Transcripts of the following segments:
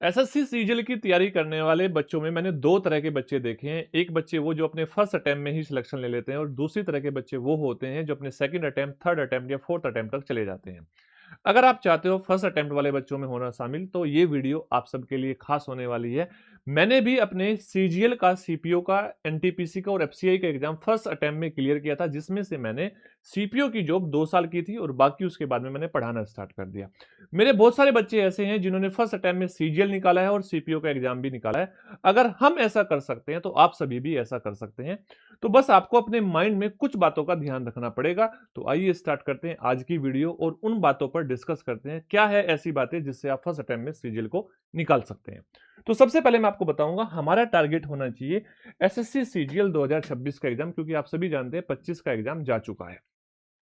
SSC CGL की तैयारी करने वाले बच्चों में मैंने दो तरह के बच्चे देखे हैं। एक बच्चे वो जो अपने फर्स्ट अटेम्प्ट में ही सिलेक्शन ले लेते हैं और दूसरी तरह के बच्चे वो होते हैं जो अपने सेकंड अटेम्प्ट, थर्ड अटेम्प्ट या फोर्थ अटेम्प्ट तक चले जाते हैं। अगर आप चाहते हो फर्स्ट अटेम्प्ट वाले बच्चों में होना शामिल, तो ये वीडियो आप सबके लिए खास होने वाली है। मैंने भी अपने सीजीएल का, सीपीओ का, एनटीपीसी का और एफसीआई का एग्जाम फर्स्ट अटेम्प्ट में क्लियर किया था, जिसमें से मैंने सीपीओ की जॉब 2 साल की थी और बाकी उसके बाद में मैंने पढ़ाना स्टार्ट कर दिया। मेरे बहुत सारे बच्चे ऐसे हैं जिन्होंने फर्स्ट अटेम्प्ट में सीजीएल निकाला है और सीपीओ का एग्जाम भी निकाला है। अगर हम ऐसा कर सकते हैं तो आप सभी भी ऐसा कर सकते हैं। तो बस आपको अपने माइंड में कुछ बातों का ध्यान रखना पड़ेगा। तो आइए स्टार्ट करते हैं आज की वीडियो और उन बातों पर डिस्कस करते हैं क्या है ऐसी बातें जिससे आप फर्स्ट अटेम्प्ट में सीजीएल को निकाल सकते हैं। तो सबसे पहले मैं आपको बताऊंगा हमारा टारगेट होना चाहिए एसएससी सीजीएल 2026 का एग्जाम, क्योंकि आप सभी जानते हैं 25 का एग्जाम जा चुका है।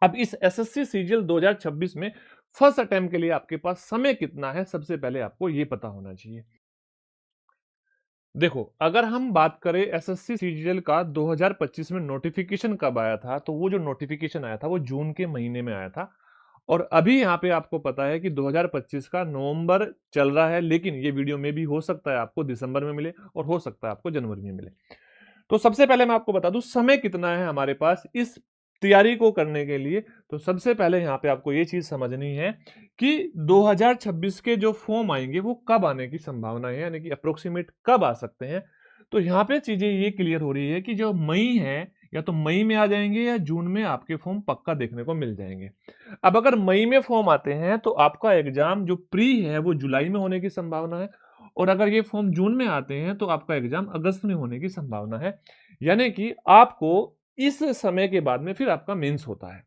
अब इस एसएससी सीजीएल 2026 में फर्स्ट अटेम्प्ट के लिए आपके पास समय कितना है, सबसे पहले आपको यह पता होना चाहिए। देखो, अगर हम बात करें एसएससी सीजीएल का 2025 में नोटिफिकेशन कब आया था, तो वो जो नोटिफिकेशन आया था वो जून के महीने में आया था। और अभी यहाँ पे आपको पता है कि 2025 का नवंबर चल रहा है, लेकिन ये वीडियो में भी हो सकता है आपको दिसंबर में मिले और हो सकता है आपको जनवरी में मिले। तो सबसे पहले मैं आपको बता दूं समय कितना है हमारे पास इस तैयारी को करने के लिए। तो सबसे पहले यहाँ पे आपको ये चीज समझनी है कि 2026 के जो फॉर्म आएंगे वो कब आने की संभावना है, यानी कि अप्रोक्सीमेट कब आ सकते हैं। तो यहाँ पे चीजें ये क्लियर हो रही है कि जो मई है, या तो मई में आ जाएंगे या जून में आपके फॉर्म पक्का देखने को मिल जाएंगे। अब अगर मई में फॉर्म आते हैं तो आपका एग्जाम जो प्री है वो जुलाई में होने की संभावना है, और अगर ये फॉर्म जून में आते हैं तो आपका एग्जाम अगस्त में होने की संभावना है। यानी कि आपको इस समय के बाद में फिर आपका मेंस होता है।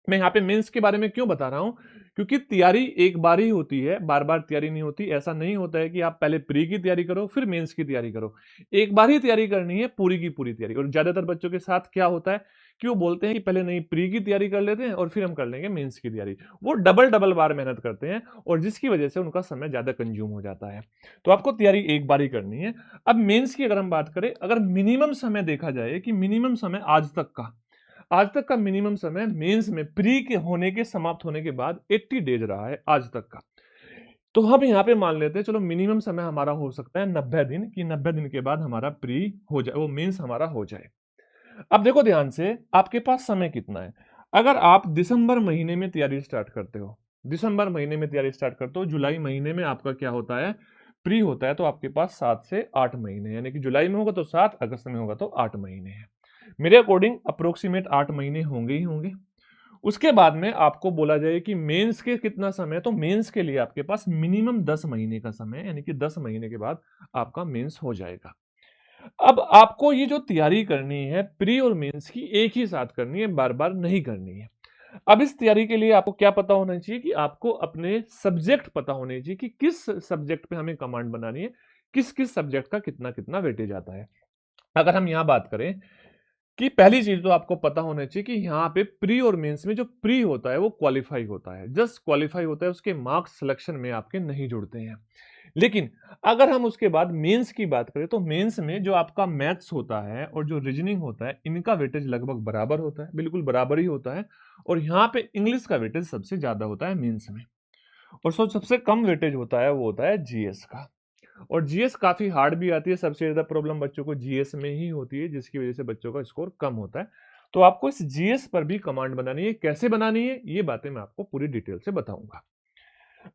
मैं यहाँ पे मेंस के बारे में क्यों बता रहा हूं, क्योंकि तैयारी एक बार ही होती है, बार बार तैयारी नहीं होती। ऐसा नहीं होता है कि आप पहले प्री की तैयारी करो फिर मेंस की तैयारी करो। एक बार ही तैयारी करनी है, पूरी की पूरी तैयारी। और ज्यादातर बच्चों के साथ क्या होता है कि वो बोलते हैं कि पहले नहीं प्री की तैयारी कर लेते हैं और फिर हम कर लेंगे मेंस की तैयारी। वो डबल डबल बार मेहनत करते हैं और जिसकी वजह से उनका समय ज्यादा कंज्यूम हो जाता है। तो आपको तैयारी एक बार ही करनी है। अब मेंस की अगर हम बात करें, अगर मिनिमम समय देखा जाए कि मिनिमम समय आज तक का मिनिमम समय मेंस में प्री के होने के समाप्त होने के बाद 80 डेज रहा है आज तक का। तो हम यहाँ पे मान लेते हैं चलो मिनिमम समय हमारा हो सकता है 90 दिन, कि 90 दिन के बाद हमारा प्री हो जाए, वो मेंस हमारा हो जाए। अब देखो ध्यान से, आपके पास समय कितना है। अगर आप दिसंबर महीने में तैयारी स्टार्ट करते हो, जुलाई महीने में आपका क्या होता है, प्री होता है, तो आपके पास 7 से 8 महीने, यानी कि जुलाई में होगा तो 7, अगस्त में होगा तो 8 महीने हैं। मेरे अकॉर्डिंग अप्रोक्सीमेट 8 महीने होंगे ही होंगे। उसके बाद में आपको बोला जाए कि मेंस के कितना समय है, तो मेंस के लिए आपके पास मिनिमम 10 महीने का समय है, यानी कि 10 महीने के बाद आपका मेंस हो जाएगा। अब आपको ये जो तैयारी करनी है प्री और मेंस की, एक ही साथ करनी है, बार बार नहीं करनी है। अब इस तैयारी के लिए आपको क्या पता होना चाहिए कि आपको अपने सब्जेक्ट पता होने चाहिए कि किस सब्जेक्ट पे हमें कमांड बनानी है, किस किस सब्जेक्ट का कितना कितना वेटेज आता है। अगर हम यहां बात करें कि पहली चीज तो आपको पता होना चाहिए कि यहाँ पे प्री और मेंस में जो प्री होता है वो क्वालिफाई होता है, जस्ट क्वालिफाई होता है, उसके मार्क्स सिलेक्शन में आपके नहीं जुड़ते हैं। लेकिन अगर हम उसके बाद मेंस की बात करें तो मेंस में जो आपका मैथ्स होता है और जो रीजनिंग होता है, इनका वेटेज लगभग बराबर होता है, बिल्कुल बराबर ही होता है। और यहाँ पे इंग्लिश का वेटेज सबसे ज्यादा होता है मेंस में, और सबसे कम वेटेज होता है वो होता है जीएस का। और जीएस काफी हार्ड भी आती है, सबसे ज्यादा प्रॉब्लम बच्चों को जीएस में ही होती है, जिसकी वजह से बच्चों का स्कोर कम होता है। तो आपको इस जीएस पर भी कमांड बनानी है, कैसे बनानी है ये बातें मैं आपको पूरी डिटेल से बताऊंगा।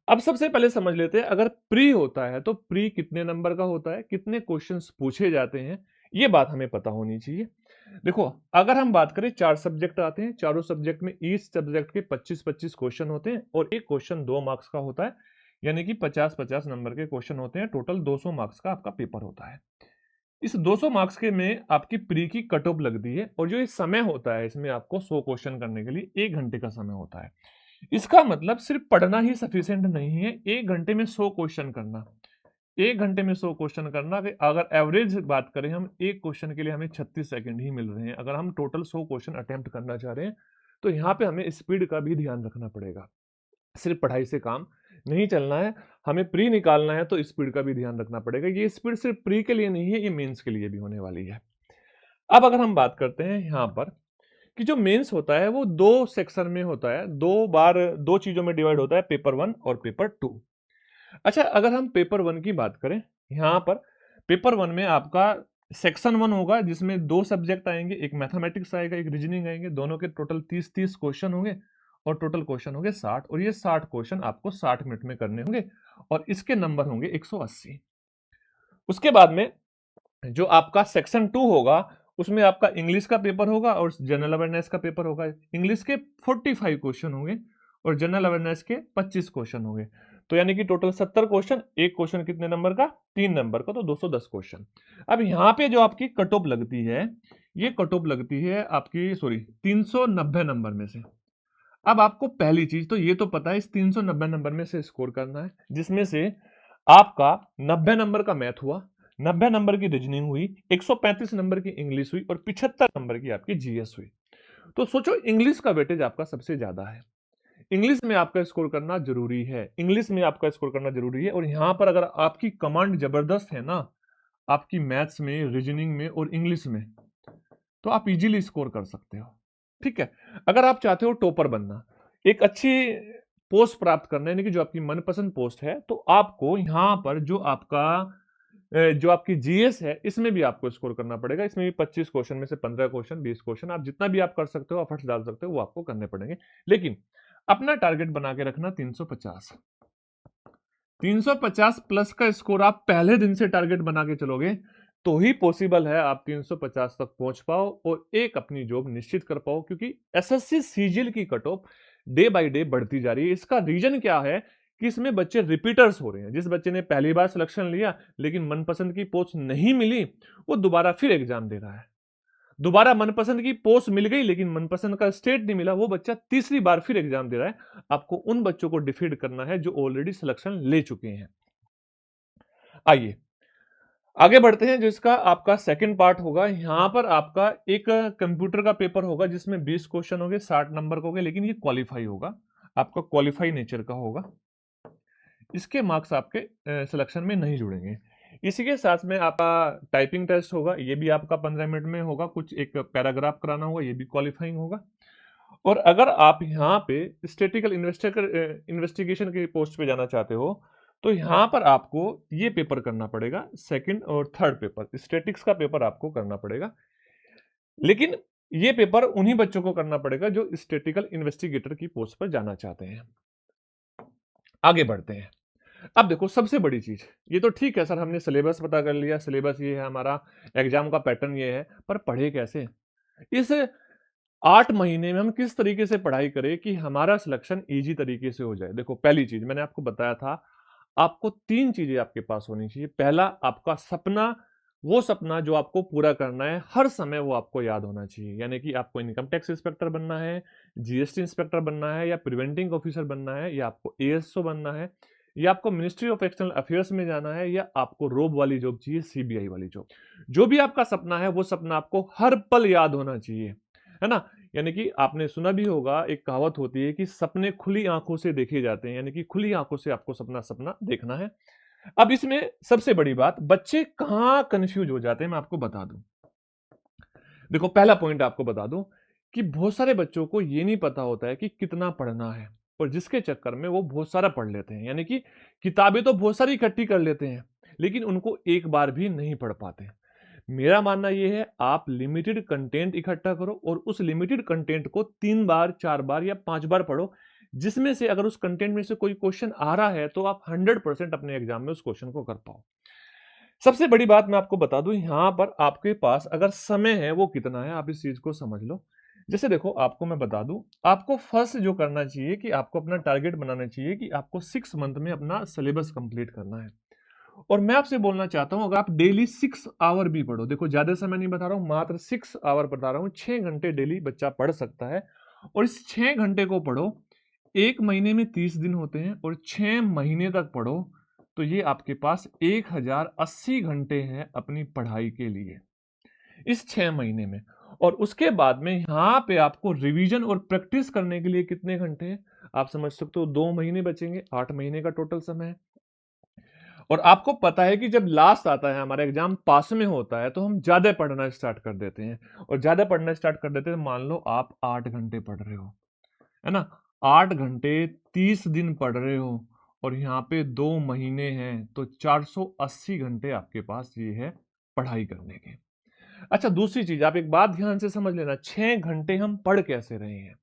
अब सबसे पहले समझ लेते हैं, अगर प्री होता है तो प्री कितने नंबर का होता है, कितने क्वेश्चंस पूछे जाते हैं, ये बात हमें पता होनी चाहिए। देखो, अगर हम बात करें 4 सब्जेक्ट आते हैं, चारों सब्जेक्ट में ईच सब्जेक्ट के 25-25 क्वेश्चन होते हैं और एक क्वेश्चन 2 मार्क्स का होता है, यानी कि 50-50 नंबर के क्वेश्चन होते हैं। टोटल 200 मार्क्स का आपका पेपर होता है। इस 200 मार्क्स के में आपकी प्री की कट ऑफ लगती है, और जो ये समय होता है इसमें आपको 100 क्वेश्चन करने के लिए 1 घंटे का समय होता है। इसका मतलब सिर्फ पढ़ना ही सफिशिएंट नहीं है, 1 घंटे में 100 क्वेश्चन करना। 1 घंटे में 100 क्वेश्चन करना, कि अगर एवरेज बात करें हम, एक क्वेश्चन के लिए हमें 36 सेकंड ही मिल रहे हैं। अगर हम टोटल 100 क्वेश्चन अटेम्प्ट करना चाह रहे हैं तो यहाँ पे हमें स्पीड का भी ध्यान रखना पड़ेगा। सिर्फ पढ़ाई से काम नहीं चलना है, हमें प्री निकालना है तो स्पीड का भी ध्यान रखना पड़ेगा। ये स्पीड सिर्फ प्री के लिए नहीं है, ये मेंस के लिए भी होने वाली है। अब अगर हम बात करते हैं यहाँ पर कि जो मेंस होता है वो 2 सेक्शन में होता है, 2 बार 2 चीजों में डिवाइड होता है, पेपर 1 और पेपर 2। अच्छा, अगर हम पेपर 1 की बात करें, यहाँ पर पेपर 1 में आपका सेक्शन 1 होगा जिसमें 2 सब्जेक्ट आएँगे, एक मैथमेटिक्स आएगा, एक रीजनिंग आएँगे, दोनों के टोटल 30-30 क्वेश्चन होंगे और टोटल क्वेश्चन होंगे 60 और ये 60 क्वेश्चन आपको 60 मिनट में करने होंगे और इसके नंबर होंगे 180। उसके बाद में जो आपका सेक्शन 2 होगा, उसमें आपका इंग्लिश का पेपर होगा और जनरल अवेयरनेस का पेपर होगा। इंग्लिश के 45 क्वेश्चन होंगे और जनरल अवेयरनेस के 25 क्वेश्चन होंगे। तो यानी कि टोटल 70 क्वेश्चन, एक क्वेश्चन कितने नंबर का? 3 नंबर का, तो 210 क्वेश्चन। अब यहाँ पे जो आपकी कट ऑफ लगती है, ये कट ऑफ लगती है आपकी 390 नंबर में से। अब आपको पहली चीज तो ये तो पता है, इस 390 नंबर में से स्कोर करना है, जिसमें से आपका 90 नंबर का मैथ हुआ, 90 नंबर की रीजनिंग हुई, 135 नंबर की इंग्लिश हुई और 75 नंबर की आपकी जीएस हुई। तो सोचो इंग्लिश का वेटेज आपका सबसे ज्यादा है, इंग्लिश में आपका स्कोर करना जरूरी है, इंग्लिश में आपका स्कोर करना जरूरी है। और यहां पर अगर आपकी कमांड जबरदस्त है ना, आपकी मैथ्स में, रीजनिंग में और इंग्लिश में, तो आप इजीली स्कोर कर सकते हो। ठीक है, अगर आप चाहते हो टॉपर बनना, एक अच्छी पोस्ट प्राप्त करना, यानी कि जो आपकी मनपसंद पोस्ट है, तो आपको यहां पर जो आपकी जीएस है, इसमें भी आपको स्कोर करना पड़ेगा। इसमें भी 25 क्वेश्चन में से 15 क्वेश्चन, 20 क्वेश्चन, आप जितना भी आप कर सकते हो, एफर्ट्स डाल सकते हो, वो आपको करने पड़ेंगे। लेकिन अपना टारगेट बना के रखना 350। 350 प्लस का स्कोर आप पहले दिन से टारगेट बना के चलोगे तो ही पॉसिबल है आप 350 तक पहुंच पाओ और एक अपनी जॉब निश्चित कर पाओ, क्योंकि एसएससी सीजीएल की cut off day by day बढ़ती जा रही है। इसका रीजन क्या है कि इसमें बच्चे रिपीटर्स हो रहे हैं। जिस बच्चे ने पहली बार सिलेक्शन लिया लेकिन मनपसंद की पोस्ट नहीं मिली, वो दोबारा फिर एग्जाम दे रहा है। दोबारा मनपसंद की पोस्ट मिल गई लेकिन मनपसंद का स्टेट नहीं मिला, वो बच्चा तीसरी बार फिर एग्जाम दे रहा है। आपको उन बच्चों को डिफीट करना है जो ऑलरेडी सिलेक्शन ले चुके हैं। आइए आगे बढ़ते हैं। जो इसका आपका सेकंड पार्ट होगा, यहां पर आपका एक कंप्यूटर का पेपर होगा जिसमें 20 क्वेश्चन होंगे, 60 नंबर का होगा, लेकिन ये क्वालिफाई होगा, आपका क्वालिफाई नेचर का होगा। इसके मार्क्स आपके सिलेक्शन में नहीं जुड़ेंगे। इसी के साथ में आपका टाइपिंग टेस्ट होगा, ये भी आपका 15 मिनट में होगा, कुछ एक पैराग्राफ कराना होगा, ये भी क्वालिफाइंग होगा। और अगर आप यहाँ पे स्टैटिकल इन्वेस्टिगेशन की पोस्ट पे जाना चाहते हो, तो यहाँ पर आपको ये पेपर करना पड़ेगा, सेकंड और थर्ड पेपर, स्टैटिक्स का पेपर आपको करना पड़ेगा। लेकिन ये पेपर उन्हीं बच्चों को करना पड़ेगा जो स्टैटिकल इन्वेस्टिगेटर की पोस्ट पर जाना चाहते हैं। आगे बढ़ते हैं। अब देखो सबसे बड़ी चीज, ये तो ठीक है सर, हमने सिलेबस पता कर लिया, सिलेबस ये है हमारा, एग्जाम का पैटर्न ये है, पर पढ़े कैसे? इस 8 महीने में हम किस तरीके से पढ़ाई करें कि हमारा सिलेक्शन इजी तरीके से हो जाए? देखो पहली चीज मैंने आपको बताया था, आपको 3 चीजें आपके पास होनी चाहिए। पहला, आपका सपना, वो सपना जो आपको पूरा करना है, हर समय वो आपको याद होना चाहिए। यानी कि आपको इनकम टैक्स इंस्पेक्टर बनना है, जीएसटी इंस्पेक्टर बनना है, या प्रिवेंटिंग ऑफिसर बनना है, या आपको एएसओ बनना है, या आपको मिनिस्ट्री ऑफ एक्सटर्नल अफेयर्स में जाना है, या आपको रोब वाली जॉब चाहिए, सीबीआई वाली जॉब। जो भी आपका सपना है, वो सपना आपको हर पल याद होना चाहिए, है ना? यानी कि आपने सुना भी होगा, एक कहावत होती है कि सपने खुली आंखों से देखे जाते हैं, यानी कि खुली आंखों से आपको सपना देखना है। अब इसमें सबसे बड़ी बात, बच्चे कहां कंफ्यूज हो जाते हैं, मैं आपको बता दूं। देखो पहला पॉइंट आपको बता दूं कि बहुत सारे बच्चों को ये नहीं पता होता है कि कितना पढ़ना है, और जिसके चक्कर में वो बहुत सारा पढ़ लेते हैं। यानी कि किताबें तो बहुत सारी इकट्ठी कर लेते हैं लेकिन उनको एक बार भी नहीं पढ़ पाते। मेरा मानना यह है, आप लिमिटेड कंटेंट इकट्ठा करो और उस लिमिटेड कंटेंट को 3 बार, 4 बार या 5 बार पढ़ो, जिसमें से अगर उस कंटेंट में से कोई क्वेश्चन आ रहा है तो आप 100% अपने एग्जाम में उस क्वेश्चन को कर पाओ। सबसे बड़ी बात मैं आपको बता दूं, यहां पर आपके पास अगर समय है वो कितना है, आप इस चीज को समझ लो। जैसे देखो आपको मैं बता दूं, आपको फर्स्ट जो करना चाहिए कि आपको अपना टारगेट बनाना चाहिए कि आपको 6 मंथ में अपना सिलेबस कंप्लीट करना है। और मैं आपसे बोलना चाहता हूं, अगर आप डेली 6 आवर भी पढ़ो, देखो ज्यादा समय नहीं बता रहा हूं, मात्र 6 आवर बता रहा हूं, 6 घंटे डेली बच्चा पढ़ सकता है। और इस 6 घंटे को पढ़ो, एक महीने में 30 दिन होते हैं और 6 महीने तक पढ़ो, तो ये आपके पास 1080 घंटे हैं अपनी पढ़ाई के लिए इस 6 महीने में। और उसके बाद में यहां पे आपको रिवीजन और प्रैक्टिस करने के लिए कितने घंटे हैं, आप समझ सकते हो, 2 महीने बचेंगे, 8 महीने का टोटल समय है। और आपको पता है कि जब लास्ट आता है, हमारा एग्जाम पास में होता है, तो हम ज्यादा पढ़ना स्टार्ट कर देते हैं। और ज्यादा पढ़ना स्टार्ट कर देते हैं, मान लो आप 8 घंटे पढ़ रहे हो, है ना, 8 घंटे 30 दिन पढ़ रहे हो, और यहाँ पे 2 महीने हैं, तो 480 घंटे आपके पास ये है पढ़ाई करने के। अच्छा, दूसरी चीज आप एक बात ध्यान से समझ लेना, 6 घंटे हम पढ़ कैसे रहे हैं।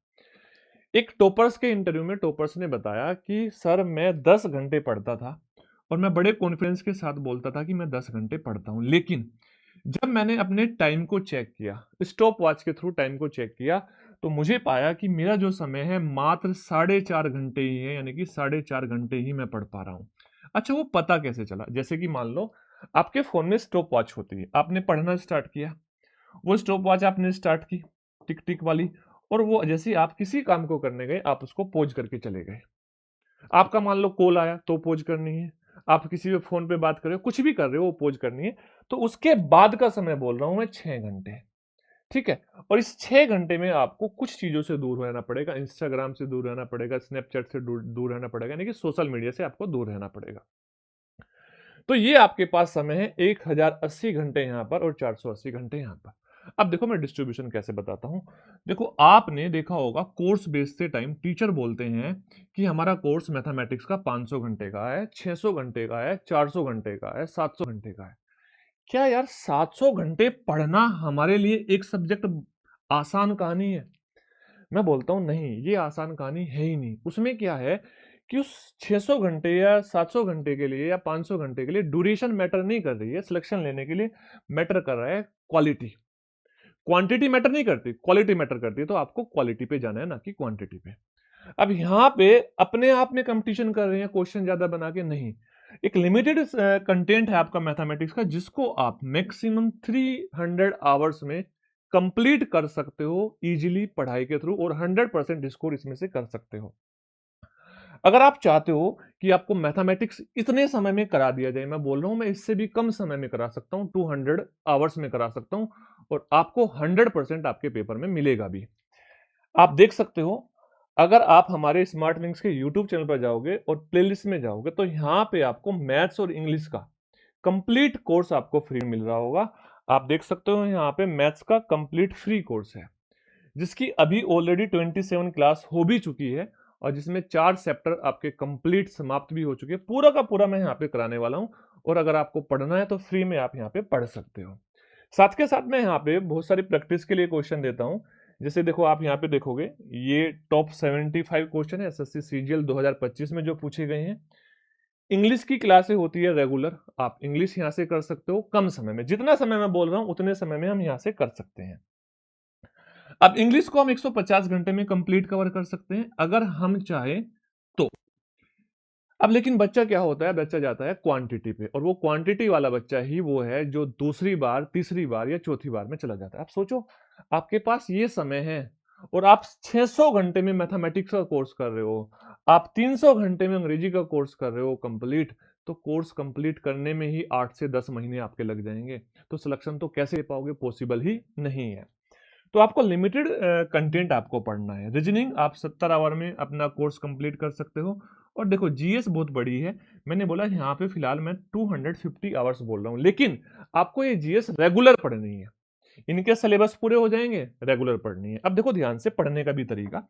एक टॉपर्स के इंटरव्यू में टॉपर्स ने बताया कि सर मैं 10 घंटे पढ़ता था और मैं बड़े कॉन्फिडेंस के साथ बोलता था कि मैं 10 घंटे पढ़ता हूं, लेकिन जब मैंने अपने टाइम को चेक किया, स्टॉप वॉच के थ्रू टाइम को चेक किया, तो मुझे पाया कि मेरा जो समय है मात्र 4.5 घंटे ही है, यानी कि 4.5 घंटे ही मैं पढ़ पा रहा हूं। अच्छा, वो पता कैसे चला? जैसे कि मान लो आपके फोन में स्टॉप वॉच होती है, आपने पढ़ना स्टार्ट किया, वो स्टॉप वॉच आपने स्टार्ट की टिक टिक वाली, और वो जैसे ही आप किसी काम को करने गए आप उसको पोज करके चले गए। आपका मान लो कॉल आया तो पोज करनी है, आप किसी पे फोन पे बात कर रहे हो, कुछ भी कर रहे हो वो पोज करनी है। तो उसके बाद का समय बोल रहा हूं मैं 6 घंटे, ठीक है। और इस 6 घंटे में आपको कुछ चीजों से दूर रहना पड़ेगा, इंस्टाग्राम से दूर रहना पड़ेगा, स्नैपचैट से दूर रहना पड़ेगा, यानी कि सोशल मीडिया से आपको दूर रहना पड़ेगा। तो ये आपके पास समय है 1080 घंटे यहाँ पर और 480 घंटे यहाँ पर। अब देखो मैं डिस्ट्रीब्यूशन कैसे बताता हूँ। देखो आपने देखा होगा कोर्स बेस्ड टाइम, टीचर बोलते हैं कि हमारा कोर्स मैथमेटिक्स का 500 घंटे का है, 600 घंटे का है, 400 घंटे का है, 700 घंटे का है। क्या यार 700 घंटे पढ़ना हमारे लिए एक सब्जेक्ट आसान कहानी है? मैं बोलता हूं नहीं, ये आसान कहानी है ही नहीं। उसमें क्या है कि उस 600 घंटे या 700 घंटे के लिए या 500 घंटे के लिए ड्यूरेशन मैटर नहीं कर रही है, सिलेक्शन लेने के लिए मैटर कर रहा है क्वालिटी। क्वांटिटी मैटर नहीं करती, क्वालिटी मैटर करती है। तो आपको क्वालिटी पे जाना है, ना कि क्वांटिटी पे। अब यहाँ पे अपने आप में कंपटीशन कर रहे हैं क्वेश्चन ज्यादा बना के, नहीं। एक लिमिटेड कंटेंट है आपका मैथमेटिक्स का, जिसको आप मैक्सिमम 300 आवर्स में कंप्लीट कर सकते हो इजीली पढ़ाई के थ्रू, और 100% स्कोर इसमें से कर सकते हो। अगर आप चाहते हो कि आपको मैथमेटिक्स इतने समय में करा दिया जाए, मैं बोल रहा हूं मैं इससे भी कम समय में करा सकता हूं, 200 आवर्स में करा सकता हूं, और आपको 100% आपके पेपर में मिलेगा भी। आप देख सकते हो, अगर आप हमारे स्मार्ट लिंक्स के यूट्यूब चैनल पर जाओगे और प्लेलिस्ट में जाओगे, तो यहाँ पे आपको मैथ्स और इंग्लिश का कंप्लीट कोर्स आपको फ्री मिल रहा होगा। आप देख सकते हो यहाँ पे मैथ्स का कंप्लीट फ्री कोर्स है, जिसकी अभी ऑलरेडी 27 क्लास हो भी चुकी है, और जिसमें 4 चैप्टर आपके कंप्लीट समाप्त भी हो चुके हैं। पूरा का पूरा मैं यहाँ पे कराने वाला हूँ, और अगर आपको पढ़ना है तो फ्री में आप यहाँ पे पढ़ सकते हो। साथ के साथ मैं यहाँ पे बहुत सारी प्रैक्टिस के लिए क्वेश्चन देता हूँ। जैसे देखो आप यहाँ पे देखोगे, ये टॉप 75 क्वेश्चन है एसएससी सीजीएल 2025 में जो पूछे गए हैं। इंग्लिश की क्लासें होती है रेगुलर, आप इंग्लिश यहाँ से कर सकते हो कम समय में। जितना समय मैं बोल रहा हूँ उतने समय में हम यहाँ से कर सकते हैं। अब इंग्लिश को हम 150 घंटे में कंप्लीट कवर कर सकते हैं अगर हम चाहे तो। अब लेकिन बच्चा क्या होता है, बच्चा जाता है क्वांटिटी पे, और वो क्वांटिटी वाला बच्चा ही वो है जो दूसरी बार, तीसरी बार या चौथी बार में चला जाता है। आप सोचो, आपके पास ये समय है और आप 600 घंटे में मैथमेटिक्स का कोर्स कर रहे हो, आप 300 घंटे में अंग्रेजी का कोर्स कर रहे हो कंप्लीट, तो कोर्स कंप्लीट करने में ही 8 से 10 महीने आपके लग जाएंगे। तो सिलेक्शन तो कैसे ले पाओगे, पॉसिबल ही नहीं है। तो आपको लिमिटेड कंटेंट आपको पढ़ना है। रीजनिंग आप 70 आवर में अपना कोर्स कंप्लीट कर सकते हो। और देखो जीएस बहुत बड़ी है, मैंने बोला यहाँ पे फिलहाल मैं 250 आवर्स बोल रहा हूँ, लेकिन आपको ये जीएस रेगुलर पढ़नी है। इनके सिलेबस पूरे हो जाएंगे, रेगुलर पढ़नी है। अब देखो ध्यान से पढ़ने का भी तरीका,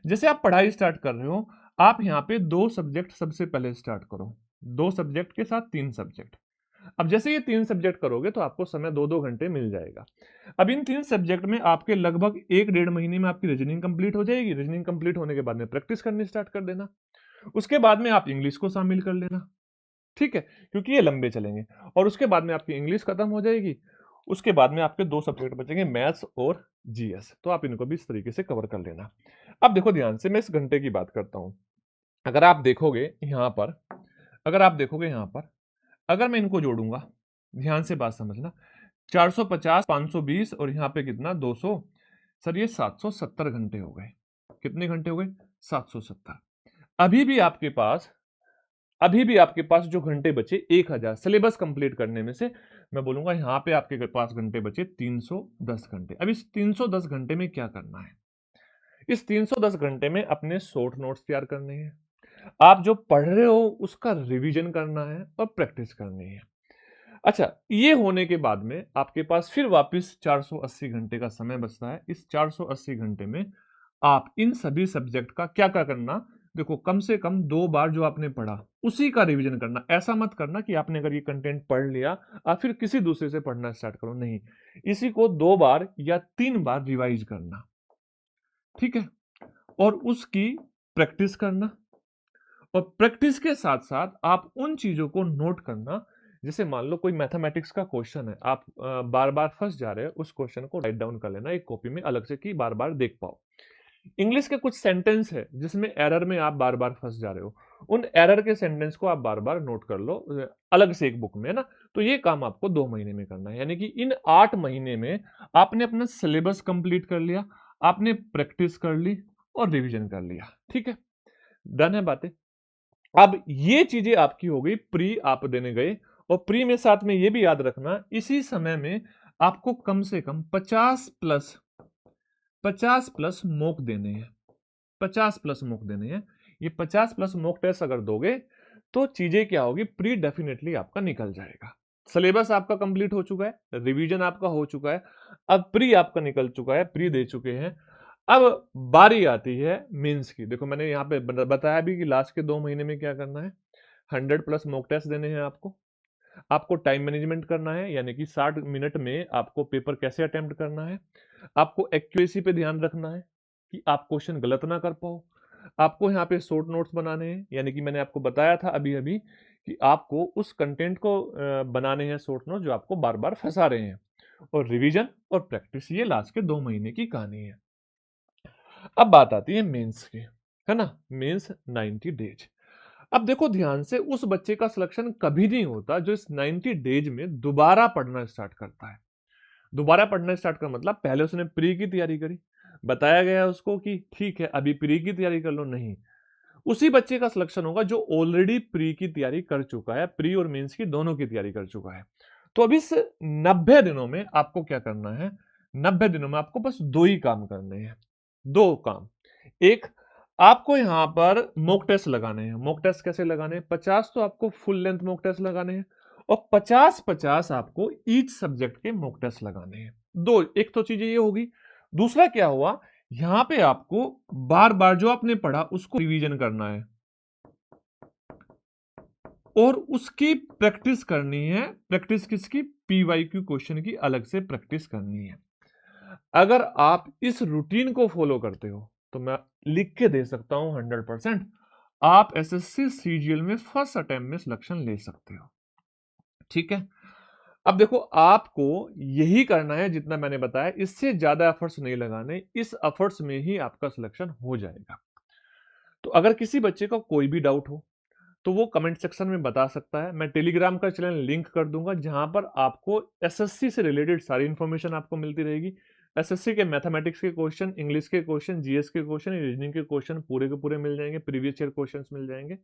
जैसे आप पढ़ाई स्टार्ट कर रहे हो, आप यहाँ पे 2 सब्जेक्ट सबसे पहले स्टार्ट करो, 2 सब्जेक्ट के साथ 3 सब्जेक्ट। अब जैसे ये 3 सब्जेक्ट करोगे तो आपको समय 2-2 घंटे मिल जाएगा। अब इन 3 सब्जेक्ट में आपके लगभग 1-1.5 महीने में आपकी रीजनिंग कंप्लीट हो जाएगी। रीजनिंग कंप्लीट होने के बाद में प्रैक्टिस करनी स्टार्ट कर देना। उसके बाद में आप इंग्लिश को शामिल कर लेना, ठीक है, क्योंकि ये लंबे चलेंगे। और उसके बाद में आपकी इंग्लिश खत्म हो जाएगी। उसके बाद में आपके 2 सब्जेक्ट बचेंगे, मैथ्स और जीएस। तो आप इनको भी इस तरीके से कवर कर लेना। अब देखो ध्यान से, मैं इस घंटे की बात करता हूं। अगर आप देखोगे यहाँ पर, अगर आप देखोगे यहाँ पर, अगर मैं इनको जोड़ूंगा, ध्यान से बात समझना, 450, 520 और यहाँ पे कितना 200, सर ये 770 घंटे हो गए। कितने घंटे हो गए? 770। अभी भी आपके पास, अभी भी आपके पास जो घंटे बचे 1000 सिलेबस कंप्लीट करने में से, मैं बोलूंगा यहाँ पे आपके पास घंटे बचे 310 घंटे। अब इस 310 घंटे में क्या करना है? इस 310 घंटे में अपने शॉर्ट नोट्स तैयार करने हैं, आप जो पढ़ रहे हो उसका रिवीजन करना है और प्रैक्टिस करनी है। अच्छा, ये होने के बाद में आपके पास फिर वापस 480 घंटे का समय बचता है। इस 480 घंटे में आप इन सभी सब्जेक्ट का क्या क्या करना, देखो कम से कम 2 बार जो आपने पढ़ा उसी का रिवीजन करना। ऐसा मत करना कि आपने अगर ये कंटेंट पढ़ लिया और फिर किसी दूसरे से पढ़ना स्टार्ट करो, नहीं, इसी को 2 बार या 3 बार रिवाइज करना, ठीक है, और उसकी प्रैक्टिस करना। और प्रैक्टिस के साथ साथ आप उन चीजों को नोट करना, जैसे मान लो कोई मैथमेटिक्स का क्वेश्चन है, आप बार बार फंस जा रहे हो, उस क्वेश्चन को राइट डाउन कर लेना एक कॉपी में अलग से कि बार बार देख पाओ। इंग्लिश के कुछ सेंटेंस है जिसमें एरर में आप बार बार फंस जा रहे हो, उन एरर के सेंटेंस को आप बार बार नोट कर लो अलग से एक बुक में, है ना। तो ये काम आपको 2 महीने में करना है, यानी कि इन 8 महीने में आपने अपना सिलेबस कंप्लीट कर लिया, आपने प्रैक्टिस कर ली और रिवीजन कर लिया, ठीक है, डन है बातें। अब ये चीजें आपकी हो गई, प्री आप देने गए, और प्री में साथ में ये भी याद रखना इसी समय में आपको कम से कम 50 प्लस मॉक देने हैं, 50 प्लस मॉक देने हैं। ये 50 प्लस मॉक टेस्ट अगर दोगे तो चीजें क्या होगी, प्री डेफिनेटली आपका निकल जाएगा। सिलेबस आपका कंप्लीट हो चुका है, रिवीजन आपका हो चुका है, अब प्री आपका निकल चुका है, प्री दे चुके हैं। अब बारी आती है मेंस की। देखो मैंने यहाँ पे बताया भी कि लास्ट के 2 महीने में क्या करना है, 100 प्लस मॉक टेस्ट देने हैं आपको टाइम मैनेजमेंट करना है, यानी कि 60 मिनट में आपको पेपर कैसे अटेम्प्ट करना है, आपको एक्यूरेसी पे ध्यान रखना है कि आप क्वेश्चन गलत ना कर पाओ, आपको यहाँ पे शॉर्ट नोट्स बनाने हैं, यानी कि मैंने आपको बताया था अभी अभी कि आपको उस कंटेंट को बनाने हैं शॉर्ट नोट जो आपको बार बार फंसा रहे हैं, और रिवीजन और प्रैक्टिस, ये लास्ट के 2 महीने की कहानी है। अब बात आती है मेंस की, है ना, मेंस 90 डेज। अब देखो ध्यान से, उस बच्चे का सिलेक्शन कभी नहीं होता जो इस 90 डेज में दोबारा पढ़ना स्टार्ट करता है। दोबारा पढ़ना स्टार्ट का मतलब पहले उसने प्री की तैयारी करी, बताया गया उसको कि ठीक है अभी प्री की तैयारी कर लो, नहीं, उसी बच्चे का सिलेक्शन होगा जो ऑलरेडी प्री की तैयारी कर चुका है, प्री और मेंस की दोनों की तैयारी कर चुका है। तो अब इस 90 दिनों में आपको क्या करना है, 90 दिनों में आपको बस 2 ही काम करने हैं, 2 काम। एक, आपको यहां पर मॉक टेस्ट लगाने हैं। मॉक टेस्ट कैसे लगाने हैं, 50 तो आपको फुल लेंथ मॉक टेस्ट लगाने हैं, और 50-50 आपको ईच सब्जेक्ट के मॉक टेस्ट लगाने हैं। दो, एक तो चीजें ये होगी। दूसरा क्या हुआ, यहां पे आपको बार बार जो आपने पढ़ा उसको रिवीजन करना है और उसकी प्रैक्टिस करनी है। प्रैक्टिस किसकी, पीवाईक्यू क्वेश्चन की अलग से प्रैक्टिस करनी है। अगर आप इस रूटीन को फॉलो करते हो तो मैं लिख के दे सकता हूं 100% आप एसएससी सीजीएल में फर्स्ट अटेम्प्ट में सिलेक्शन ले सकते हो, ठीक है। अब देखो आपको यही करना है जितना मैंने बताया, इससे ज्यादा एफर्ट्स नहीं लगाने, इस एफर्ट्स में ही आपका सिलेक्शन हो जाएगा। तो अगर किसी बच्चे का कोई भी डाउट हो तो वो कमेंट सेक्शन में बता सकता है। मैं टेलीग्राम का चैनल लिंक कर दूंगा जहां पर आपको एसएससी से रिलेटेड सारी इंफॉर्मेशन आपको मिलती रहेगी। एसएससी के मैथमेटिक्स के क्वेश्चन, इंग्लिश के क्वेश्चन, जीएस के क्वेश्चन, रीजनिंग के क्वेश्चन पूरे के पूरे मिल जाएंगे, प्रीवियस ईयर क्वेश्चंस मिल जाएंगे।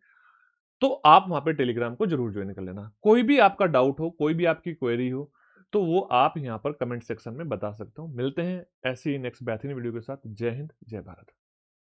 तो आप वहां पे टेलीग्राम को जरूर ज्वाइन कर लेना। कोई भी आपका डाउट हो, कोई भी आपकी क्वेरी हो तो वो आप यहाँ पर कमेंट सेक्शन में बता सकते हो। मिलते हैं ऐसी नेक्स्ट बेहतरीन वीडियो के साथ। जय हिंद, जय भारत।